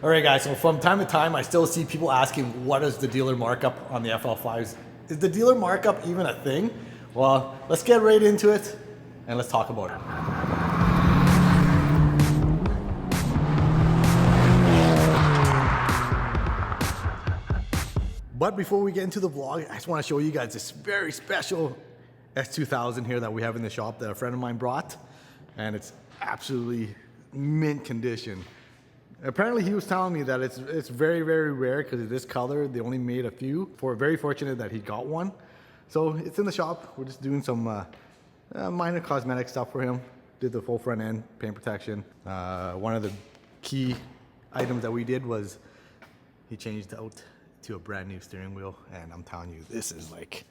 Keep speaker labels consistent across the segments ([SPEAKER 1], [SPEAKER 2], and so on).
[SPEAKER 1] All right, guys, so from time to time, I still see people asking, what is the dealer markup on the FL5s? Is the dealer markup even a thing? Well, let's get right into it and let's talk about it. But before we get into the vlog, I just want to show you guys this very special S2000 here that we have in the shop that a friend of mine brought, and it's absolutely mint condition. Apparently he was telling me that it's very, very rare because of this color. They only made a few. We're very fortunate that he got one. So it's in the shop. We're just doing some minor cosmetic stuff for him. Did the full front end, paint protection. One of the key items that we did was he changed out to a brand new steering wheel, and I'm telling you, this is like,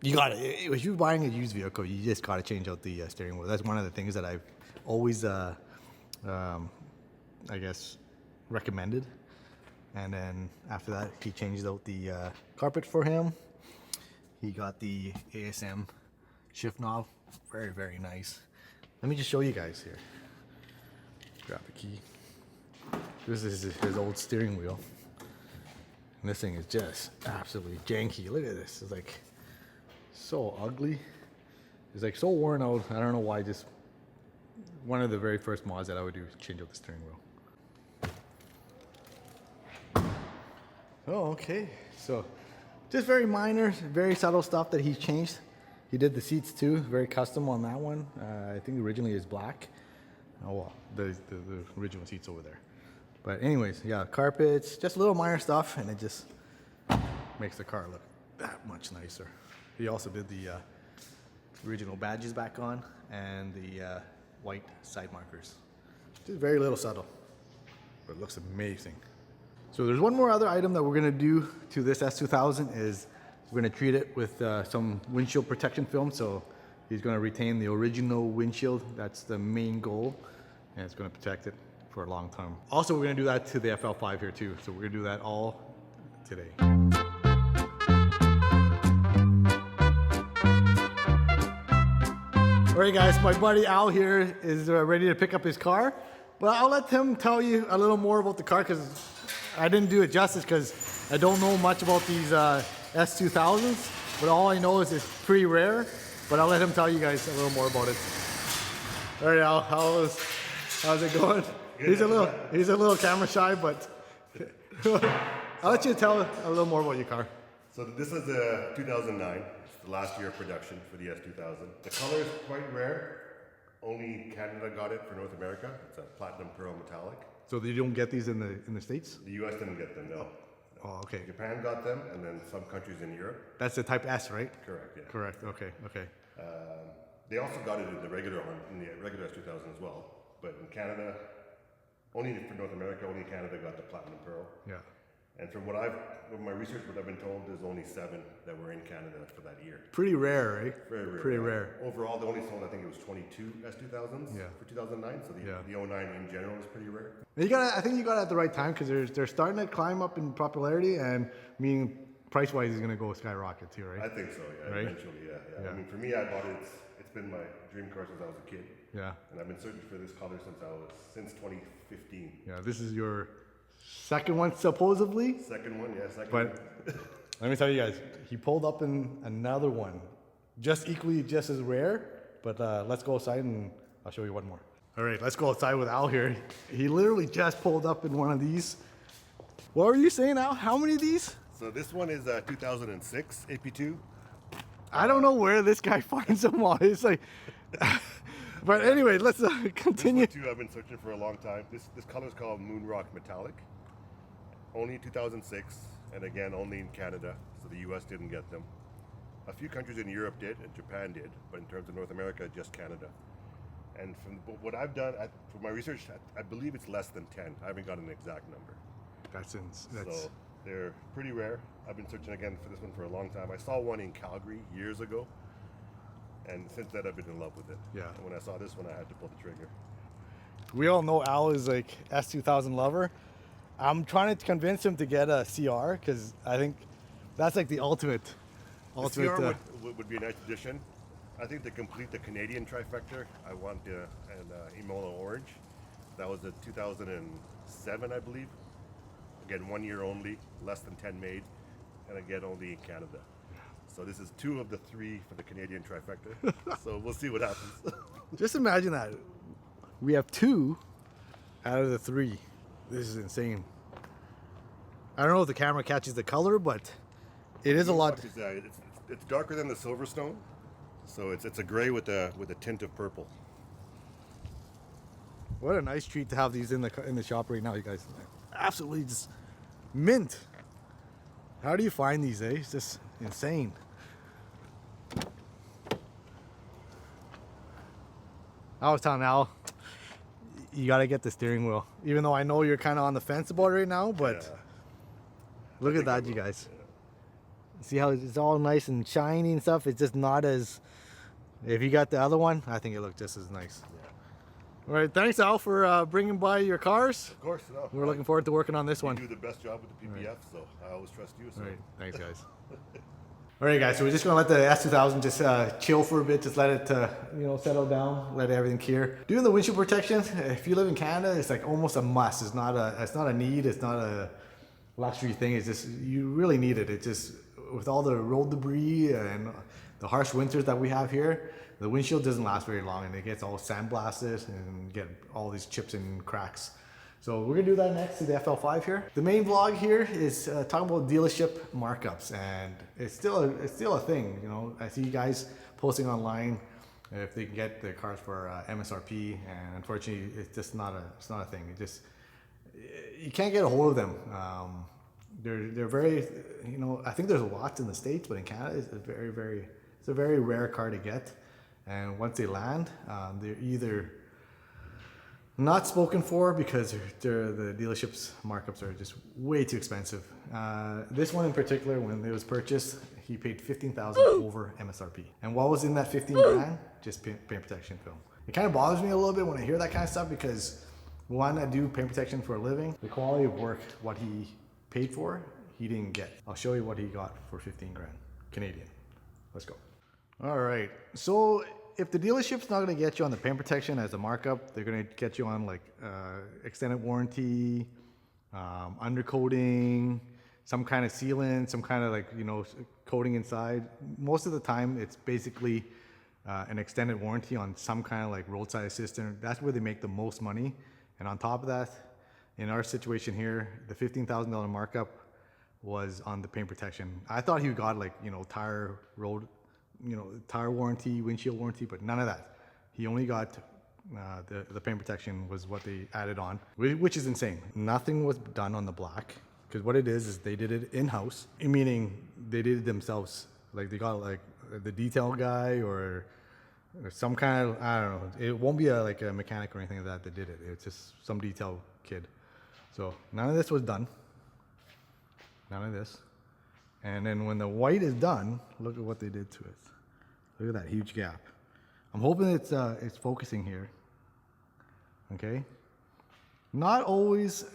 [SPEAKER 1] you gotta, if you're buying a used vehicle, you just gotta change out the steering wheel. That's one of the things that I've always I guess recommended. And then after that, he changed out the carpet for him. He got the ASM shift knob, very, very nice. Let me just show you guys here. Grab the key. This is his old steering wheel. And this thing is just absolutely janky. Look at this, it's like so ugly. It's like so worn out. I don't know why. Just one of the very first mods that I would do is change out the steering wheel. Oh, okay. So just very minor, very subtle stuff that he's changed. He did the seats too, very custom on that one. I think originally it's black. Oh well, the original seats over there. But anyways, yeah, carpets, just little minor stuff, and it just makes the car look that much nicer. He also did the original badges back on and the white side markers. Just very little subtle, but it looks amazing. So there's one more other item that we're gonna do to this S2000 is we're gonna treat it with some windshield protection film. So he's gonna retain the original windshield. That's the main goal, and it's gonna protect it for a long time. Also, we're gonna do that to the FL5 here too. So we're gonna do that all today. All right, guys, my buddy Al here is ready to pick up his car, but I'll let him tell you a little more about the car because I didn't do it justice because I don't know much about these S2000s, but all I know is it's pretty rare, but I'll let him tell you guys a little more about it. All right, Al, how's it going? He's a little camera shy, but I'll let you tell a little more about your car.
[SPEAKER 2] So this is a 2009. It's the last year of production for the S2000. The color is quite rare. Only Canada got it for North America. It's a platinum pearl metallic.
[SPEAKER 1] So you don't get these in the States?
[SPEAKER 2] The US didn't get them, no.
[SPEAKER 1] Oh, okay.
[SPEAKER 2] Japan got them, and then some countries in Europe.
[SPEAKER 1] That's the Type S, right?
[SPEAKER 2] Correct, yeah.
[SPEAKER 1] Correct, okay, okay.
[SPEAKER 2] They also got it in the regular one, in the regular S2000 as well. But in Canada, only for North America, only Canada got the platinum pearl.
[SPEAKER 1] Yeah.
[SPEAKER 2] And from what my research, what I've been told, there's only 7 that were in Canada for that year.
[SPEAKER 1] Pretty rare, right?
[SPEAKER 2] Very rare.
[SPEAKER 1] Pretty rare.
[SPEAKER 2] Overall, they only sold, I think it was 22 S2000s for 2009. So the 09 in general is pretty rare.
[SPEAKER 1] I think you got it at the right time because they're starting to climb up in popularity, and meaning price-wise is going to go skyrocket too, right?
[SPEAKER 2] I think so, yeah.
[SPEAKER 1] Right?
[SPEAKER 2] Eventually, yeah. I mean, for me, I bought it. It's been my dream car since I was a kid.
[SPEAKER 1] Yeah.
[SPEAKER 2] And I've been searching for this color since 2015.
[SPEAKER 1] Yeah, this is your second one, supposedly.
[SPEAKER 2] Second one, yeah, second
[SPEAKER 1] but
[SPEAKER 2] one.
[SPEAKER 1] Let me tell you guys, he pulled up in another one, just as rare. But let's go outside and I'll show you one more. All right, let's go outside with Al here. He literally just pulled up in one of these. What were you saying, Al? How many of these?
[SPEAKER 2] So this one is 2006 AP2.
[SPEAKER 1] I don't know where this guy finds them all. It's like, but anyway, let's continue.
[SPEAKER 2] This one too, I've been searching for a long time. This color is called Moon Rock Metallic. Only 2006, and again, only in Canada, so the US didn't get them. A few countries in Europe did, and Japan did, but in terms of North America, just Canada. And from what I've done, for my research, I believe it's less than 10. I haven't got an exact number.
[SPEAKER 1] So
[SPEAKER 2] they're pretty rare. I've been searching again for this one for a long time. I saw one in Calgary years ago, and since then I've been in love with it.
[SPEAKER 1] Yeah.
[SPEAKER 2] And when I saw this one, I had to pull the trigger.
[SPEAKER 1] We all know Al is like S2000 lover. I'm trying to convince him to get a CR because I think that's like the ultimate.
[SPEAKER 2] The CR would be a nice addition. I think to complete the Canadian trifecta, I want an Imola orange. That was a 2007, I believe. Again, 1 year only, less than 10 made, and again, only in Canada. So this is 2 of the 3 for the Canadian trifecta. So we'll see what happens.
[SPEAKER 1] Just imagine that. We have 2 out of the 3. This is insane. I don't know if the camera catches the color, but it is a lot.
[SPEAKER 2] It's darker than the Silverstone, so it's a gray with a tint of purple.
[SPEAKER 1] What a nice treat to have these in the shop right now, you guys. Absolutely just mint. How do you find these, eh? It's just insane. I was telling Al, you got to get the steering wheel. Even though I know you're kind of on the fence about it right now, but
[SPEAKER 2] Yeah.
[SPEAKER 1] look at that, you guys. See how it's all nice and shiny and stuff? It's just not as... If you got the other one, I think it looked just as nice. All right, thanks, Al, for bringing by your cars.
[SPEAKER 2] Of course, no.
[SPEAKER 1] We're looking forward to working on this
[SPEAKER 2] You
[SPEAKER 1] one.
[SPEAKER 2] do the best job with the PPF, so I always trust you. So.
[SPEAKER 1] All right, thanks, guys. All right, guys, so we're just going to let the S2000 just chill for a bit, just let it settle down, let everything cure. Doing the windshield protection, if you live in Canada, it's like almost a must. It's not a need, it's not a luxury thing. It's just, you really need it. It's just, with all the road debris and the harsh winters that we have here, the windshield doesn't last very long and it gets all sandblasted and get all these chips and cracks. So we're gonna do that next to the FL5 here. The main vlog here is talking about dealership markups, and it's still a thing. You know, I see you guys posting online if they can get the cars for MSRP, and unfortunately, it's just not a thing. You can't get a hold of them. They're very, I think there's lots in the States, but in Canada, it's a very rare car to get. And once they land, they're either not spoken for because the dealership's markups are just way too expensive. This one in particular, when it was purchased, he paid $15,000 over MSRP. And what was in that 15 grand? Just paint protection film. It kind of bothers me a little bit when I hear that kind of stuff because, one, I do paint protection for a living. The quality of work, what he paid for, he didn't get. I'll show you what he got for 15 grand Canadian. Let's go. All right, so if the dealership's not going to get you on the paint protection as a markup, they're going to get you on like extended warranty, undercoating, some kind of sealant, some kind of coating inside. Most of the time, it's basically an extended warranty on some kind of like roadside assistant. That's where they make the most money. And on top of that, in our situation here, the $15,000 markup was on the paint protection. I thought he got tire warranty, windshield warranty, but none of that. He only got the paint protection was what they added on, which is insane. Nothing was done on the black, because what it is they did it in-house, meaning they did it themselves. Like they got the detail guy or some kind of, I don't know. It won't be a mechanic or anything like that did it. It's just some detail kid. So none of this was done. None of this. And then when the white is done, look at what they did to it. Look at that huge gap. I'm hoping it's focusing here. Okay. Not always,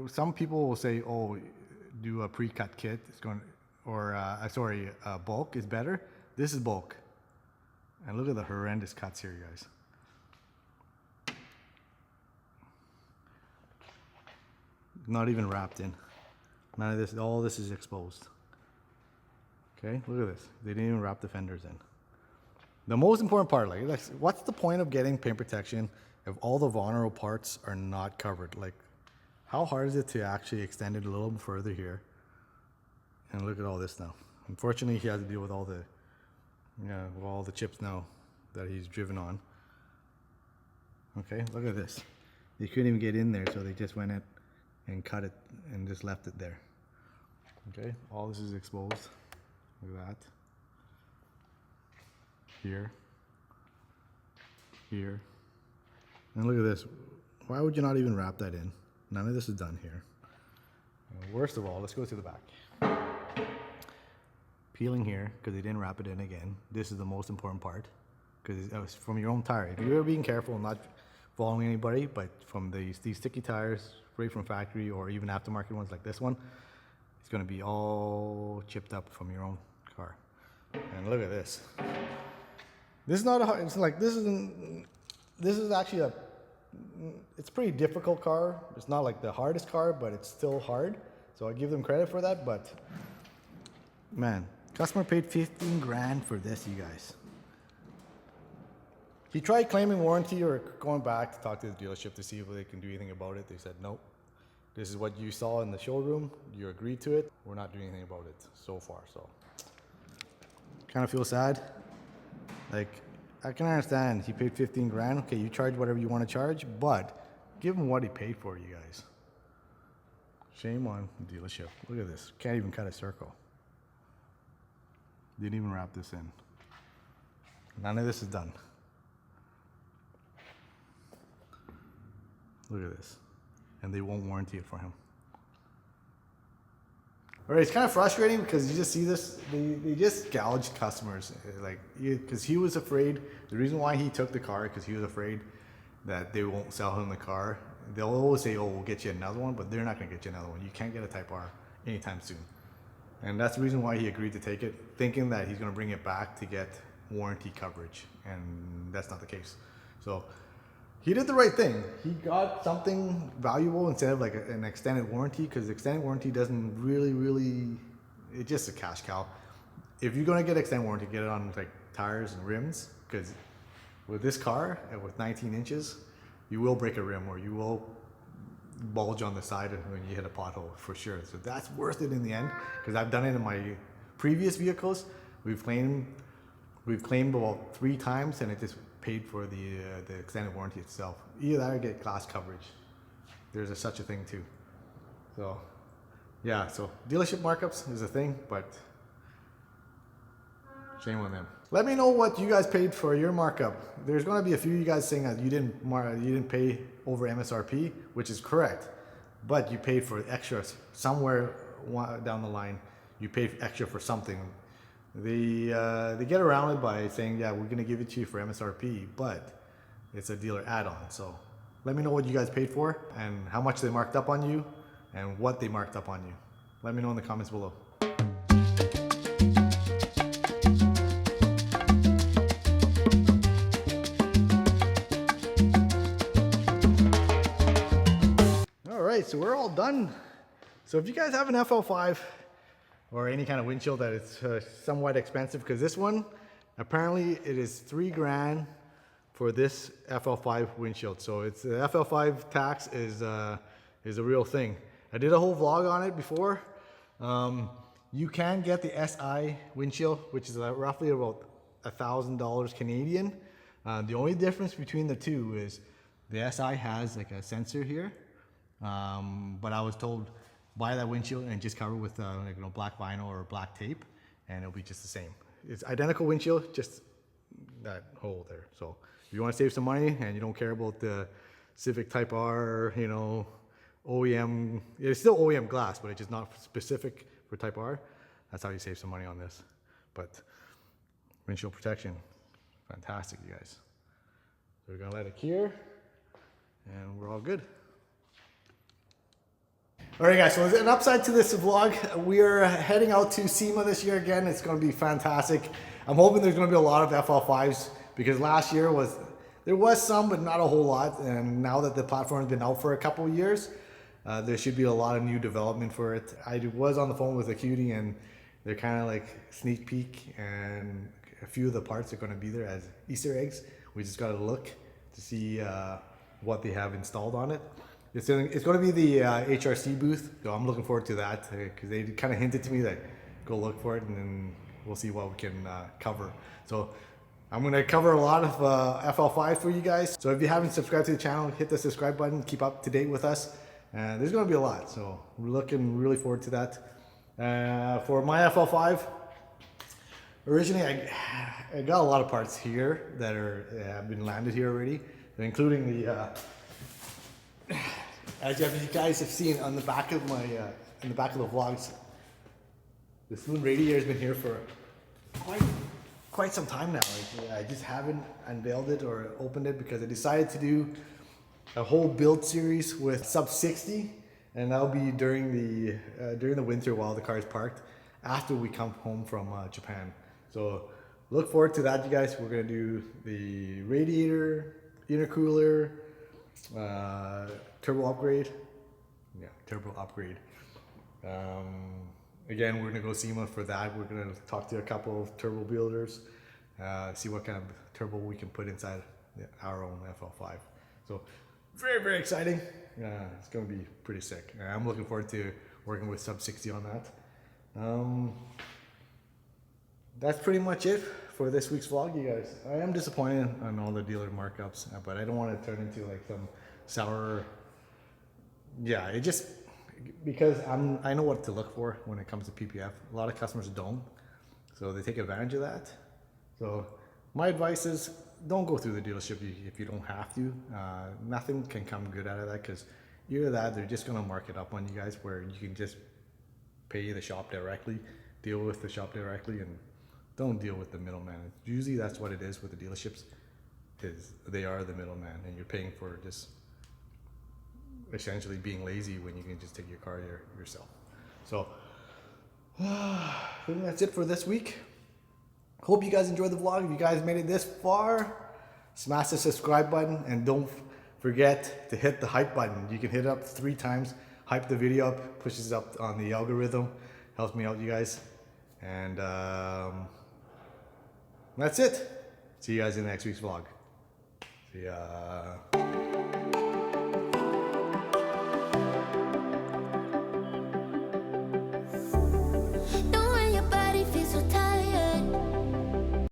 [SPEAKER 1] some people will say, oh, do a pre-cut kit. It's going, or bulk is better. This is bulk. And look at the horrendous cuts here, guys. Not even wrapped in. None of this, all this is exposed. Okay, look at this. They didn't even wrap the fenders in. The most important part, what's the point of getting paint protection if all the vulnerable parts are not covered? How hard is it to actually extend it a little bit further here? And look at all this now. Unfortunately, he has to deal with all the chips now that he's driven on. Okay, look at this. They couldn't even get in there, so they just went in and cut it and just left it there. Okay, all this is exposed. Look at that. Here. Here. And look at this. Why would you not even wrap that in? None of this is done here. Worst of all, let's go to the back. Peeling here, because they didn't wrap it in again. This is the most important part, because it was from your own tire. If you're being careful, not following anybody, but from these sticky tires, right from factory or even aftermarket ones like this one, it's going to be all chipped up from your own car. And look at this. This is not a hard, it's like, this is actually it's a pretty difficult car. It's not like the hardest car, but it's still hard. So I give them credit for that. But man, customer paid 15 grand for this, you guys. He tried claiming warranty or going back to talk to the dealership to see if they can do anything about it. They said, nope. This is what you saw in the showroom. You agreed to it. We're not doing anything about it so far. So kind of feel sad. Like, I can understand he paid 15 grand. Okay, you charge whatever you want to charge, but give him what he paid for, you guys. Shame on the dealership. Look at this. Can't even cut a circle. Didn't even wrap this in. None of this is done. Look at this. And they won't warranty it for him. All right, it's kind of frustrating because you just see this, they just gouge customers. Like, because he was afraid, the reason why he took the car, because he was afraid that they won't sell him the car. They'll always say, oh, we'll get you another one, but they're not gonna get you another one. You can't get a Type R anytime soon. And that's the reason why he agreed to take it, thinking that he's gonna bring it back to get warranty coverage. And that's not the case. So he did the right thing. He got something valuable instead of like an extended warranty, because extended warranty doesn't really, it's just a cash cow. If you're gonna get extended warranty, get it on like tires and rims, because with this car and with 19 inches, you will break a rim or you will bulge on the side when you hit a pothole for sure. So that's worth it in the end, because I've done it in my previous vehicles. We've claimed about 3 times, and it just paid for the extended warranty itself. Either that or get glass coverage. There's such a thing too. So yeah, so dealership markups is a thing, but shame on them. Let me know what you guys paid for your markup. There's going to be a few of you guys saying that you didn't pay over MSRP, which is correct, but you paid for extras somewhere down the line. You paid extra for something. They get around it by saying, yeah, we're going to give it to you for MSRP, but it's a dealer add-on. So let me know what you guys paid for and how much they marked up on you and what they marked up on you. Let me know in the comments below. All right, so we're all done. So if you guys have an FL5 or any kind of windshield that is somewhat expensive, because this one, apparently it is 3 grand for this FL5 windshield. So it's the FL5 tax is a real thing. I did a whole vlog on it before. You can get the SI windshield, which is roughly about $1,000 Canadian. The only difference between the two is the SI has like a sensor here, but I was told buy that windshield and just cover it with like, you know, black vinyl or black tape, and it'll be just the same. It's identical windshield, just that hole there. So if you want to save some money and you don't care about the Civic Type R, you know, OEM, it's still OEM glass, but it's just not specific for Type R. That's how you save some money on this. But windshield protection, fantastic, you guys. So we're gonna let it cure, and we're all good. All right, guys, so as an upside to this vlog, we are heading out to SEMA this year again. It's going to be fantastic. I'm hoping there's going to be a lot of FL5s, because last year there was some, but not a whole lot. And now that the platform's been out for a couple of years, there should be a lot of new development for it. I was on the phone with Acuity, and they're kind of like sneak peek, and a few of the parts are going to be there as Easter eggs. We just got to look to see what they have installed on it. It's going to be the HRC booth, so I'm looking forward to that, because they kind of hinted to me that go look for it, and then we'll see what we can cover. So I'm going to cover a lot of FL5 for you guys. So if you haven't subscribed to the channel, hit the subscribe button, keep up to date with us. There's going to be a lot, so we're looking really forward to that. For my FL5, originally I got a lot of parts here that have been landed here already, including the as you guys have seen on the back of my in the back of the vlogs, this moon radiator has been here for quite some time now. Like, I just haven't unveiled it or opened it because I decided to do a whole build series with sub 60, and that'll be during the winter while the car is parked after we come home from Japan. So look forward to that, you guys. We're gonna do the radiator, intercooler, turbo upgrade. Yeah, turbo upgrade. Again, we're gonna go SEMA for that. We're gonna talk to a couple of turbo builders, see what kind of turbo we can put inside our own FL5. So very, very exciting. It's gonna be pretty sick. I'm looking forward to working with Sub 60 on that. That's pretty much it for this week's vlog, you guys. I am disappointed on all the dealer markups, but I don't want to turn into like some sour. Yeah, it just because I know what to look for when it comes to PPF. A lot of customers don't, so they take advantage of that. So my advice is don't go through the dealership if you don't have to. Nothing can come good out of that because either that they're just gonna mark it up on you guys where you can just pay the shop directly, deal with the shop directly, and don't deal with the middleman. Usually that's what it is with the dealerships, is they are the middleman and you're paying for just essentially being lazy when you can just take your car yourself. So I think that's it for this week. Hope you guys enjoyed the vlog. If you guys made it this far, smash the subscribe button and don't forget to hit the hype button. You can hit it up 3 times, hype the video up, pushes it up on the algorithm, helps me out, you guys. And that's it. See you guys in next week's vlog. See ya.